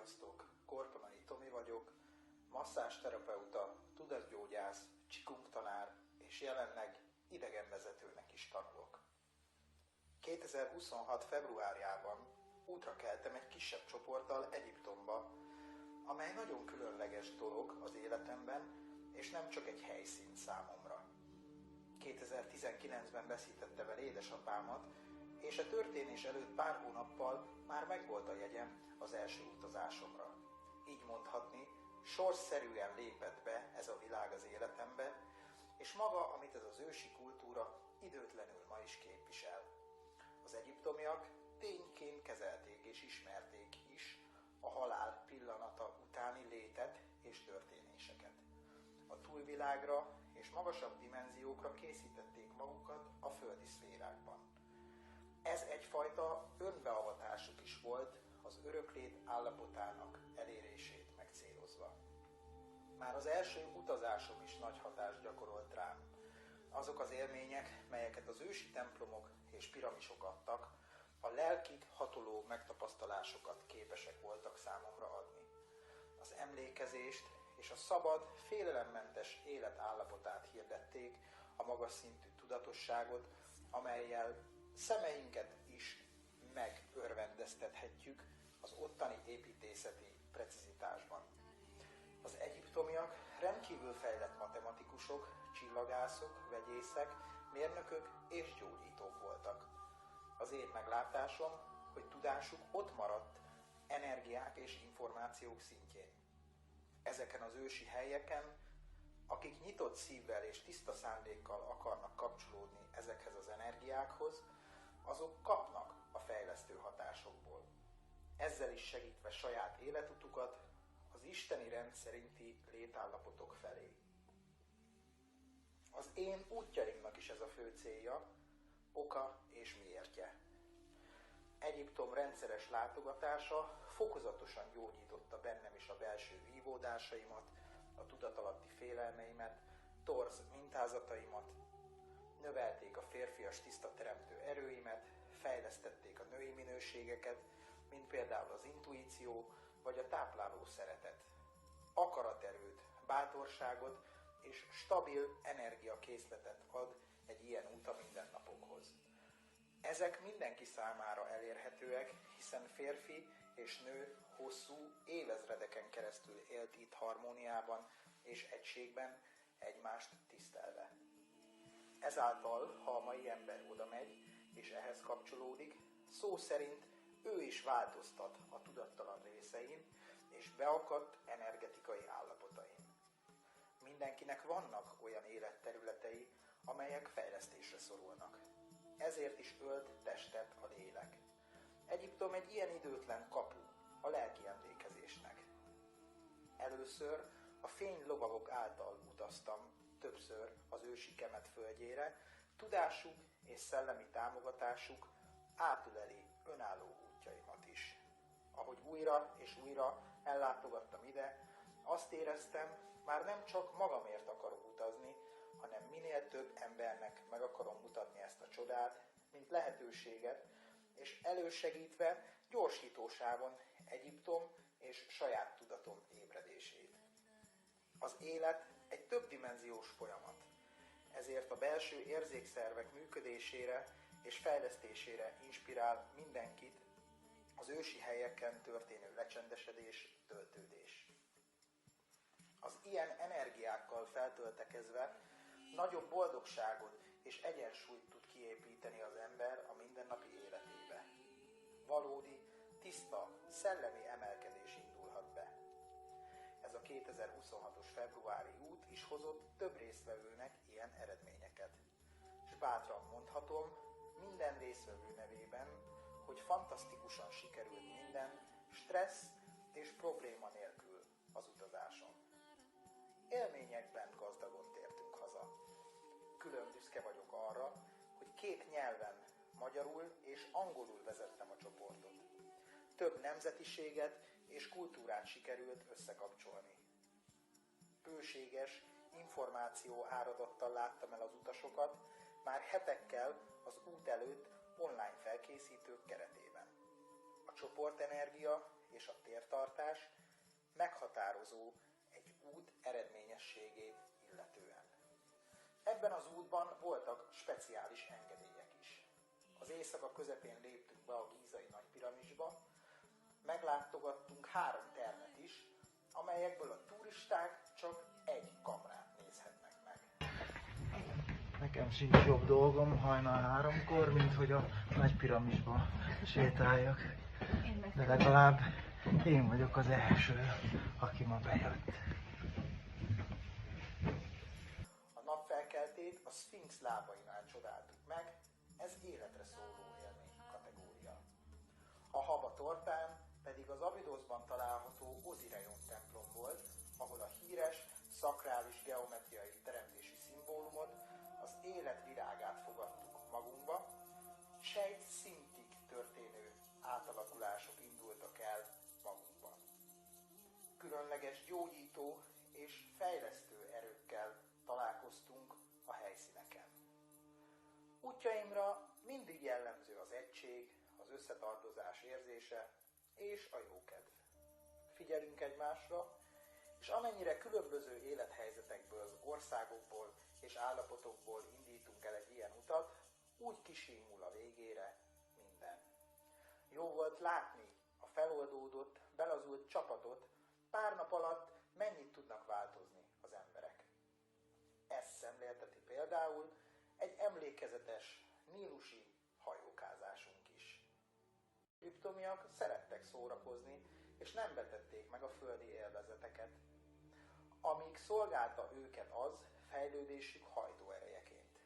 Sziasztok! Korponai Tomi vagyok, masszásterapeuta, tudatgyógyász, Qigong tanár és jelenleg idegenvezetőnek is tanulok. 2026. februárjában útra keltem egy kisebb csoporttal Egyiptomba, amely nagyon különleges dolog az életemben, és nem csak egy helyszín számomra. 2019-ben veszítettem el édesapámat, és a történés előtt pár hónappal már megvolt a jegyem az első utazásomra. Így mondhatni, sorsszerűen lépett be ez a világ az életembe, és maga, amit ez az ősi kultúra időtlenül ma is képvisel. Az egyiptomiak tényként kezelték és ismerték is a halál pillanata utáni létet és történéseket. A túlvilágra és magasabb dimenziókra készítették magukat a földi szférákban. Ez egyfajta önbeavatásuk is volt az öröklét állapotának elérését megcélozva. Már az első utazásom is nagy hatást gyakorolt rám. Azok az élmények, melyeket az ősi templomok és piramisok adtak, a lelkig hatoló megtapasztalásokat képesek voltak számomra adni. Az emlékezést és a szabad, félelemmentes élet állapotát hirdették, a magas szintű tudatosságot, amellyel szemeinket is megörvendeztethetjük az ottani építészeti precizitásban. Az egyiptomiak rendkívül fejlett matematikusok, csillagászok, vegyészek, mérnökök és gyógyítók voltak. Az én meglátásom, hogy tudásuk ott maradt energiák és információk szintjén. Ezeken az ősi helyeken, akik nyitott szívvel és tiszta szándékkal akarnak kapcsolódni ezekhez az energiákhoz, azok kapnak a fejlesztő hatásokból. Ezzel is segítve saját életutukat az isteni rend szerinti létállapotok felé. Az én útjaimnak is ez a fő célja, oka és miértje. Egyiptom rendszeres látogatása fokozatosan gyógyította bennem is a belső vívódásaimat, a tudatalatti félelmeimet, torz mintázataimat, növelték a férfias tiszta teremtő erőimet, fejlesztették a női minőségeket, mint például az intuíció vagy a tápláló szeretet. Akaraterőt, bátorságot és stabil energiakészletet ad egy ilyen út a mindennapokhoz. Ezek mindenki számára elérhetőek, hiszen férfi és nő hosszú évezredeken keresztül élt itt harmóniában és egységben, egymást tisztelve. Ezáltal, ha a mai ember oda megy és ehhez kapcsolódik, szó szerint ő is változtat a tudattalan részein és beakadt energetikai állapotain. Mindenkinek vannak olyan életterületei, amelyek fejlesztésre szorulnak. Ezért is ölt testet a lélek. Egyiptom egy ilyen időtlen kapu a lelki emlékezésnek. Először a fénylovagok által utaztam többször az ősi Kemet földjére, tudásuk és szellemi támogatásuk átüleli önálló útjaimat is. Ahogy újra és újra ellátogattam ide, azt éreztem, már nem csak magamért akarok utazni, hanem minél több embernek meg akarom mutatni ezt a csodát, mint lehetőséget, és elősegítve gyorsítósávon Egyiptom és saját tudatom ébredését. Az élet egy többdimenziós folyamat, ezért a belső érzékszervek működésére és fejlesztésére inspirál mindenkit az ősi helyeken történő lecsendesedés, töltődés. Az ilyen energiákkal feltöltekezve nagyobb boldogságot és egyensúlyt tud kiépíteni az ember a mindennapi életébe. Valódi, tiszta, szellemi emelkedés indulhat be. Ez a 2026-os februári út is hozott több résztvevőnek ilyen eredményeket. És bátran mondhatom, minden résztvevő nevében, hogy fantasztikusan sikerült minden, stressz és probléma nélkül az utazáson. Élményekben gazdagon tértünk haza. Külön büszke vagyok arra, hogy 2 nyelven, magyarul és angolul vezettem a csoportot. Több nemzetiséget és kultúrát sikerült összekapcsolni. Bőséges információ áradattal láttam el az utasokat, már hetekkel az út előtt online felkészítők keretében. A csoportenergia és a tértartás meghatározó egy út eredményességét illetően. Ebben az útban voltak speciális engedélyek is. Az éjszaka közepén léptünk be a gízai nagypiramisba, meglátogattunk 3 termet is, amelyekből a turisták csak egy kamrát nézhetnek meg. Nekem sincs jobb dolgom hajnal 3-kor, mint hogy a nagypiramisba sétáljak. De legalább én vagyok az első, aki ma bejött. A napfelkeltét a Szfinx lábainál csodáltuk meg, ez életre szóló élmény kategória. A Haba tortán pedig az Abidoszban található Ozirion templom volt, ahol a híres, szakrális geometriai teremtési szimbólumot, az élet virágát fogadtuk magunkba, sejt szintig történő átalakulások indultak el magunkban. Különleges gyógyító és fejlesztő erőkkel találkoztunk a helyszíneken. Útjaimra mindig jellemző az egység, az összetartozás érzése és a jókedv. Figyelünk egymásra, és amennyire különböző élethelyzetekből, országokból és állapotokból indítunk el egy ilyen utat, úgy kisimul a végére minden. Jó volt látni a feloldódott, belazult csapatot, pár nap alatt mennyit tudnak változni az emberek. Ezt szemlélteti például egy emlékezetes nílusi hajókázásunk is. Egyiptomiak szerettek szórakozni, és nem vetették meg a földi élvezeteket, amíg szolgálta őket az fejlődésük hajtóerejeként.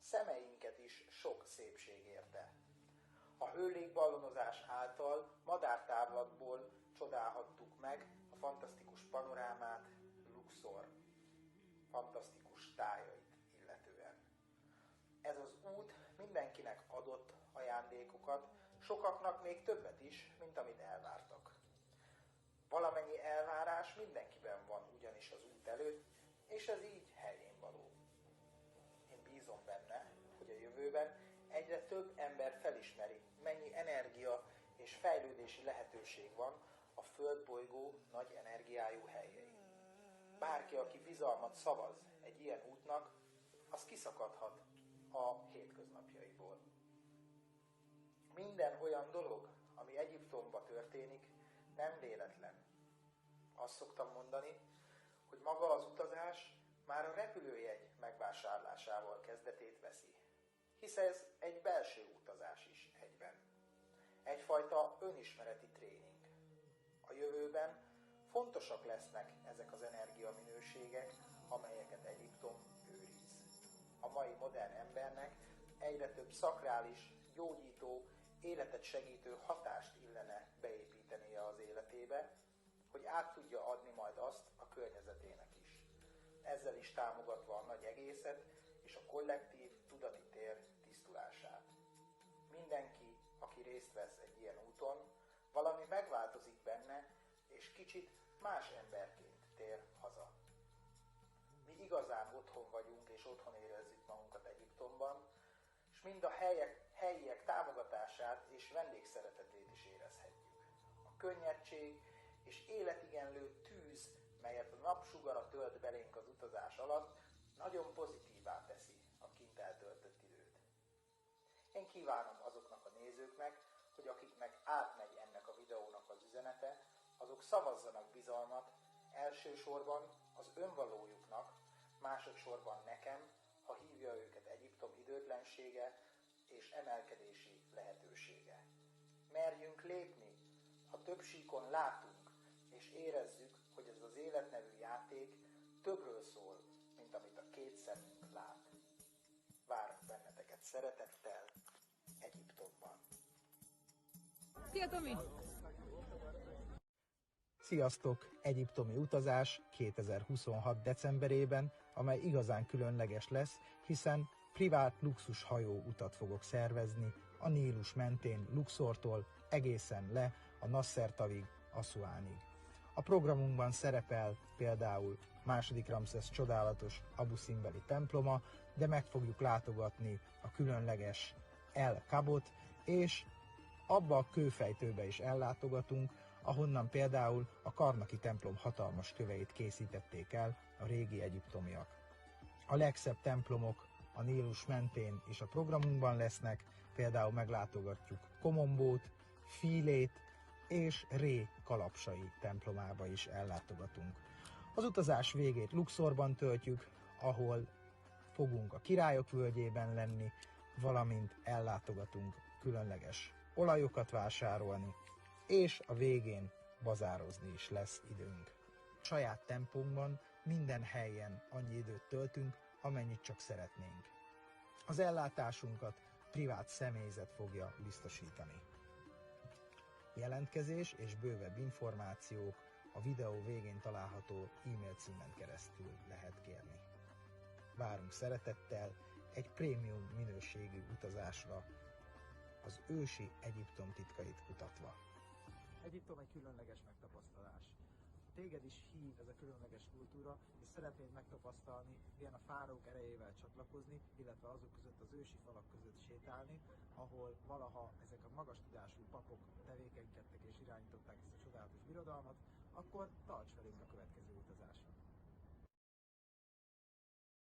Szemeinket is sok szépség érte. A hőlégballonozás által madártávlatból csodálhattuk meg a fantasztikus panorámát Luxor fantasztikus tájait illetően. Ez az út mindenkinek adott ajándékokat, sokaknak még többet is, mint amit elvártak. Valamennyi elvárás mindenkiben van ugyanis az út előtt, és ez így helyén való. Én bízom benne, hogy a jövőben egyre több ember felismeri, mennyi energia és fejlődési lehetőség van a földbolygó nagy energiájú helyein. Bárki, aki bizalmat szavaz egy ilyen útnak, az kiszakadhat a hétköznapjaiból. Minden olyan dolog, ami Egyiptomban történik, nem véletlen. Azt szoktam mondani, hogy maga az utazás már a repülőjegy megvásárlásával kezdetét veszi. Hisz ez egy belső utazás is egyben. Egyfajta önismereti tréning. A jövőben fontosak lesznek ezek az energiaminőségek, amelyeket Egyiptom őriz. A mai modern embernek egyre több szakrális, gyógyító, életet segítő hatást illene beépítenie az életébe, hogy át tudja adni majd azt a környezetének is. Ezzel is támogatva a nagy egészet és a kollektív tudati tér tisztulását. Mindenki, aki részt vesz egy ilyen úton, valami megváltozik benne, és kicsit más emberként tér haza. Mi igazán otthon vagyunk, és otthon érezzük magunkat Egyiptomban, és mind a helyiek támogatását és vendégszeretetét is érezhetjük. A könnyedség és életigenlő tűz, melyet a napsugara tölt belénk az utazás alatt, nagyon pozitívá teszi a kint eltöltött időt. Én kívánom azoknak a nézőknek, hogy akiknek átmegy ennek a videónak az üzenete, azok szavazzanak bizalmat elsősorban az önvalójuknak, másodszorban nekem, ha hívja őket Egyiptom időtlensége és emelkedési lehetősége. Merjünk lépni, ha több síkon látunk, és érezzük, hogy ez az élet nevű játék többről szól, mint amit a két szemünk lát. Várok benneteket szeretettel Egyiptomban. Szia, Tomi! Sziasztok! Egyiptomi utazás 2026. decemberében, amely igazán különleges lesz, hiszen privát luxus hajó utat fogok szervezni a Nílus mentén Luxortól egészen le a Nasser-tavig, Asuánig. A programunkban szerepel például II. Ramszesz csodálatos Abu Simbeli temploma, de meg fogjuk látogatni a különleges El Kabot és Abba a kőfejtőbe is ellátogatunk, ahonnan például a Karnaki templom hatalmas köveit készítették el a régi egyiptomiak. A legszebb templomok a Nílus mentén is a programunkban lesznek, például meglátogatjuk Komombót, Fílét és Ré kalapsai templomába is ellátogatunk. Az utazás végét Luxorban töltjük, ahol fogunk a Királyok völgyében lenni, valamint ellátogatunk különleges olajokat vásárolni, és a végén bazározni is lesz időnk. Saját tempónkban minden helyen annyi időt töltünk, amennyit csak szeretnénk. Az ellátásunkat privát személyzet fogja biztosítani. Jelentkezés és bővebb információk a videó végén található e-mail címen keresztül lehet kérni. Várunk szeretettel egy prémium minőségű utazásra, az ősi Egyiptom titkait kutatva. Egyiptom egy különleges megtapasztalás. Téged is hív ez a különleges kultúra, és szeretnéd megtapasztalni, milyen a fáraók erejével csatlakozni, illetve azok között az ősi falak között sétálni, ahol valaha ezek a magas tudású papok tevékenykedtek és irányították ezt a csodálatos birodalmat, akkor tarts velünk a következő utazáson!